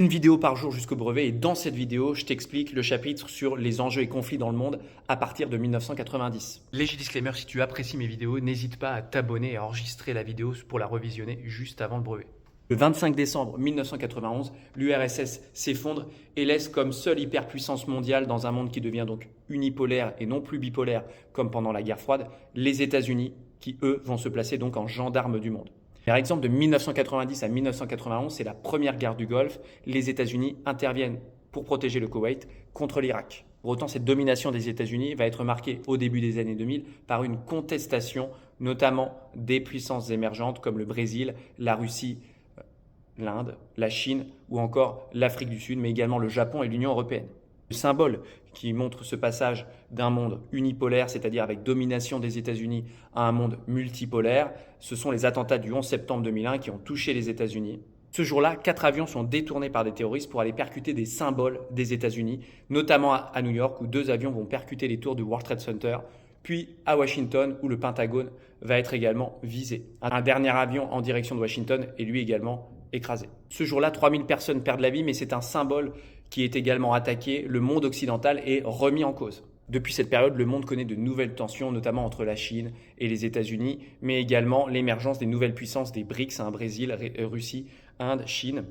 Une vidéo par jour jusqu'au brevet et dans cette vidéo, je t'explique le chapitre sur les enjeux et conflits dans le monde à partir de 1990. Léger disclaimer, si tu apprécies mes vidéos, n'hésite pas à t'abonner et à enregistrer la vidéo pour la revisionner juste avant le brevet. Le 25 décembre 1991, l'URSS s'effondre et laisse comme seule hyperpuissance mondiale dans un monde qui devient donc unipolaire et non plus bipolaire comme pendant la guerre froide, les États-Unis qui eux vont se placer donc en gendarmes du monde. Par exemple, de 1990 à 1991, c'est la première guerre du Golfe. Les États-Unis interviennent pour protéger le Koweït contre l'Irak. Pour autant, cette domination des États-Unis va être marquée au début des années 2000 par une contestation, notamment des puissances émergentes comme le Brésil, la Russie, l'Inde, la Chine ou encore l'Afrique du Sud, mais également le Japon et l'Union européenne. Le symbole qui montre ce passage d'un monde unipolaire, c'est-à-dire avec domination des États-Unis, à un monde multipolaire, ce sont les attentats du 11 septembre 2001 qui ont touché les États-Unis. Ce jour-là, 4 avions sont détournés par des terroristes pour aller percuter des symboles des États-Unis, notamment à New York où 2 avions vont percuter les tours du World Trade Center, puis à Washington où le Pentagone va être également visé. Un dernier avion en direction de Washington est lui également écrasé. Ce jour-là, 3000 personnes perdent la vie, mais c'est un symbole qui est également attaqué. Le monde occidental est remis en cause. Depuis cette période, le monde connaît de nouvelles tensions, notamment entre la Chine et les États-Unis, mais également l'émergence des nouvelles puissances des BRICS, Brésil, Russie, Inde, Chine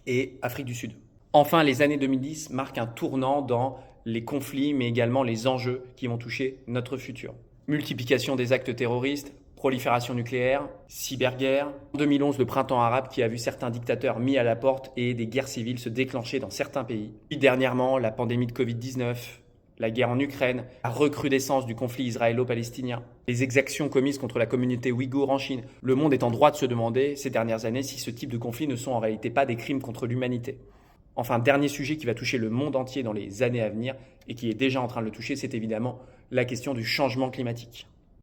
et Afrique du Sud. Enfin, les années 2010 marquent un tournant dans les conflits, mais également les enjeux qui vont toucher notre futur. Multiplication des actes terroristes, prolifération nucléaire, cyberguerre. En 2011, le printemps arabe qui a vu certains dictateurs mis à la porte et des guerres civiles se déclencher dans certains pays. Puis dernièrement, la pandémie de Covid-19, la guerre en Ukraine, la recrudescence du conflit israélo-palestinien, les exactions commises contre la communauté ouïghour en Chine. Le monde est en droit de se demander ces dernières années si ce type de conflits ne sont en réalité pas des crimes contre l'humanité. Enfin, dernier sujet qui va toucher le monde entier dans les années à venir et qui est déjà en train de le toucher, c'est évidemment la question du changement climatique.